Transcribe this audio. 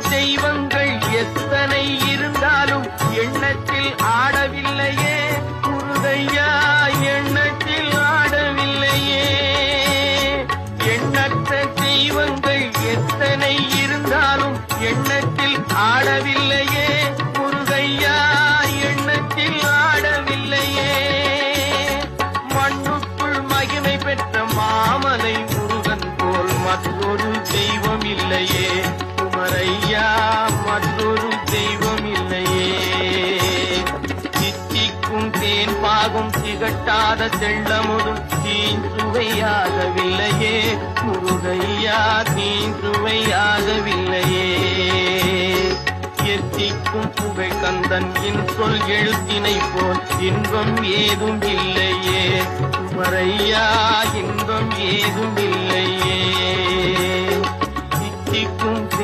தெய்வங்கள் எத்தனை இருந்தாலும் எண்ணத்தில் ஆடவில்லையே முருகையா, எண்ணத்தில் ஆடவில்லையே. எண்ணற்ற தெய்வங்கள் எத்தனை இருந்தாலும் எண்ணத்தில் ஆடவில்லையே முருகையா, எண்ணத்தில் ஆடவில்லையே. மண்ணுக்குள் மகிமை பெற்ற மாமலை முருகன் போல் மற்றொரு தெய்வம் இல்லையே குமரையா, மற்றொரு தெய்வம் இல்லையே. சித்திக்கும் தேன் பாகும் திகட்டாத தெள்ளமுதும் தீஞ்சுவையாகவில்லையே முருகையா, தீஞ்சுவையாகவில்லையே. எத்திக்கும் புகை கந்தன் சொல் எழுத்தினை போல் இன்பம் ஏதும் இல்லையே குமரையா, இன்பம் ஏதும் இல்லையே. சித்திக்கும்